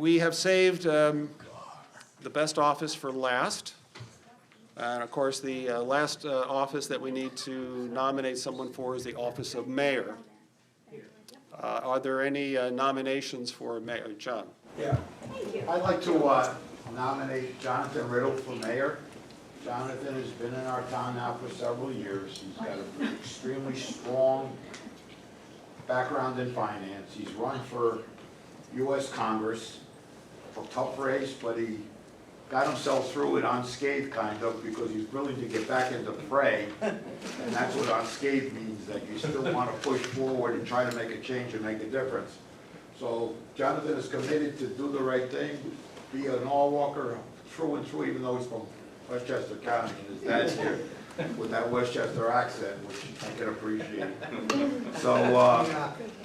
We have saved the best office for last. And of course, the last office that we need to nominate someone for is the office of mayor. Are there any nominations for mayor? John? Yeah. I'd like to nominate Jonathan Riddle for mayor. Jonathan has been in our town now for several years. He's got an extremely strong background in finance. He's run for U.S. Congress, a tough race, but he got himself through it unscathed, kind of, because he's willing to get back into fray. And that's what unscathed means, that you still want to push forward and try to make a change and make a difference. So Jonathan is committed to do the right thing, be an all-walker through and through, even though he's from Westchester County, and his dad's here with that Westchester accent, which I can appreciate. So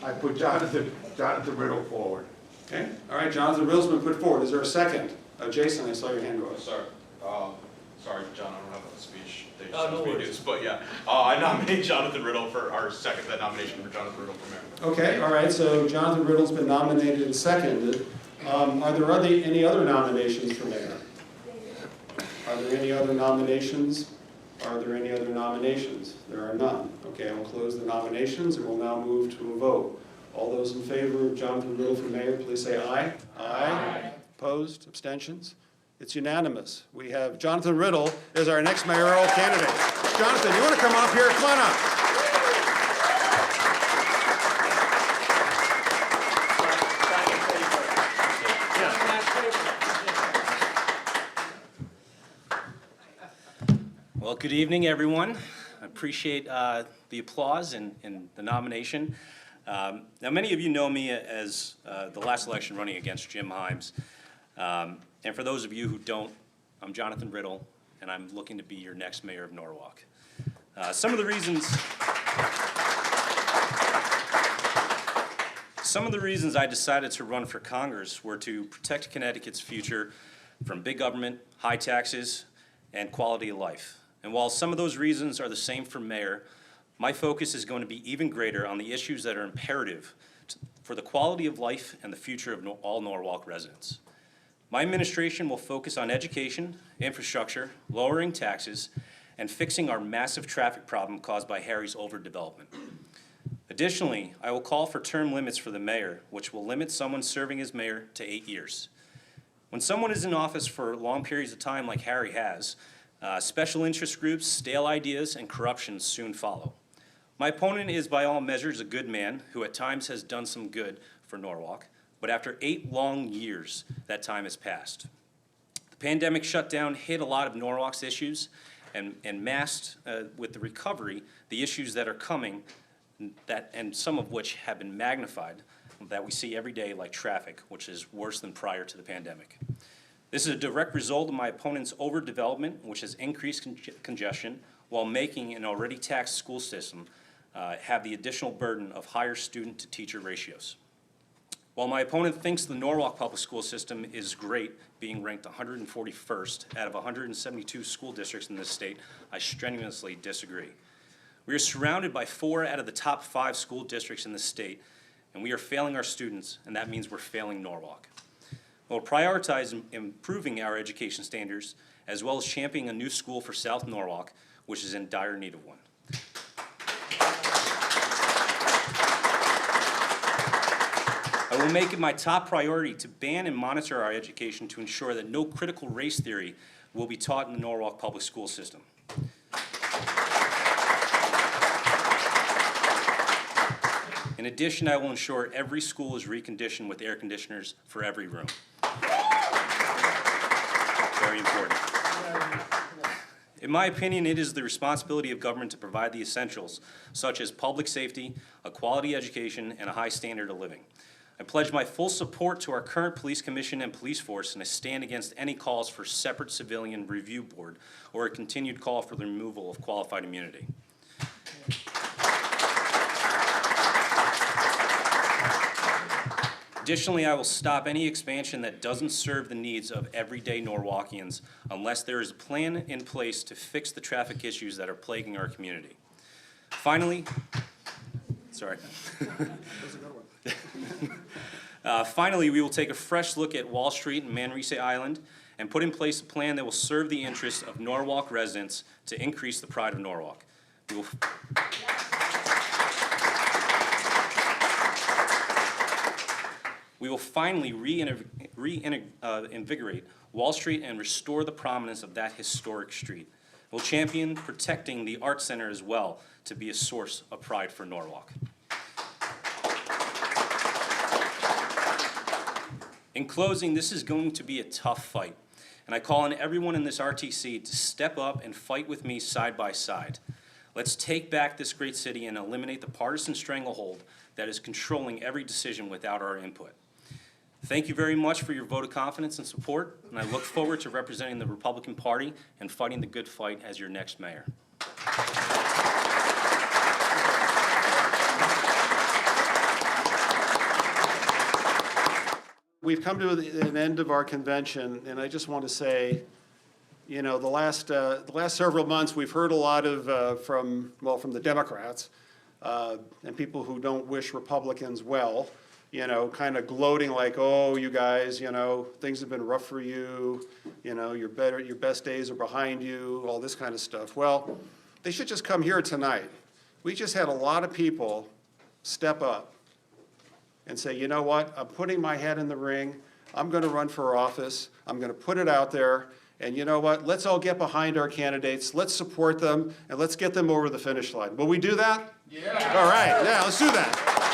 I put Jonathan Riddle forward. Okay, all right, Jonathan Riddle's been put forward. Is there a second? Jason, I saw your hand go up. Sorry, John, I don't have a speech. They just no worries. but yeah, I nominate Jonathan Riddle for our second nomination for Jonathan Riddle for mayor. Okay, all right, so Jonathan Riddle's been nominated and seconded. Are there any other nominations for mayor? Are there any other nominations? Are there any other nominations? There are none. Okay, I'll close the nominations and we'll now move to a vote. All those in favor of Jonathan Riddle for mayor, please say aye. Aye. Opposed? Abstentions? It's unanimous. We have Jonathan Riddle as our next mayoral candidate. Jonathan, you want to come up here? Come on up. Well, good evening, everyone. I appreciate the applause and the nomination. Now, many of you know me as the last election running against Jim Himes. And for those of you who don't, I'm Jonathan Riddle, and I'm looking to be your next mayor of Norwalk. Some of the reasons I decided to run for Congress were to protect Connecticut's future from big government, high taxes, and quality of life. And while some of those reasons are the same for mayor, my focus is going to be even greater on the issues that are imperative for the quality of life and the future of all Norwalk residents. My administration will focus on education, infrastructure, lowering taxes, and fixing our massive traffic problem caused by Harry's overdevelopment. Additionally, I will call for term limits for the mayor, which will limit someone serving as mayor to 8 years. When someone is in office for long periods of time like Harry has, special interest groups, stale ideas, and corruption soon follow. My opponent is by all measures a good man who at times has done some good for Norwalk, but after 8 long years, that time has passed. The pandemic shutdown hit a lot of Norwalk's issues and masked with the recovery the issues that are coming, and some of which have been magnified that we see every day, like traffic, which is worse than prior to the pandemic. This is a direct result of my opponent's overdevelopment, which has increased congestion while making an already taxed school system have the additional burden of higher student-to-teacher ratios. While my opponent thinks the Norwalk public school system is great, being ranked 141st out of 172 school districts in this state, I strenuously disagree. We are surrounded by 4 out of the top 5 school districts in the state, and we are failing our students, and that means we're failing Norwalk. We'll prioritize improving our education standards, as well as championing a new school for South Norwalk, which is in dire need of one. I will make it my top priority to ban and monitor our education to ensure that no critical race theory will be taught in the Norwalk public school system. In addition, I will ensure every school is reconditioned with air conditioners for every room. Very important. In my opinion, it is the responsibility of government to provide the essentials, such as public safety, a quality education, and a high standard of living. I pledge my full support to our current police commission and police force, and I stand against any calls for separate civilian review board or a continued call for the removal of qualified immunity. Additionally, I will stop any expansion that doesn't serve the needs of everyday Norwalkians unless there is a plan in place to fix the traffic issues that are plaguing our community. Finally, sorry. Finally, we will take a fresh look at Wall Street and Manresa Island and put in place a plan that will serve the interests of Norwalk residents to increase the pride of Norwalk. We will finally reinvigorate Wall Street and restore the prominence of that historic street. We'll champion protecting the Art Center as well to be a source of pride for Norwalk. In closing, this is going to be a tough fight, and I call on everyone in this RTC to step up and fight with me side by side. Let's take back this great city and eliminate the partisan stranglehold that is controlling every decision without our input. Thank you very much for your vote of confidence and support, and I look forward to representing the Republican Party and fighting the good fight as your next mayor. We've come to an end of our convention, and I just want to say, you know, the last several months, we've heard a lot of from the Democrats and people who don't wish Republicans well, you know, kind of gloating like, oh, you guys, you know, things have been rough for you, you know, your best days are behind you, all this kind of stuff. Well, they should just come here tonight. We just had a lot of people step up and say, you know what, I'm putting my head in the ring, I'm gonna run for office, I'm gonna put it out there, and you know what, let's all get behind our candidates, let's support them, and let's get them over the finish line. Will we do that? Yeah. All right, yeah, let's do that.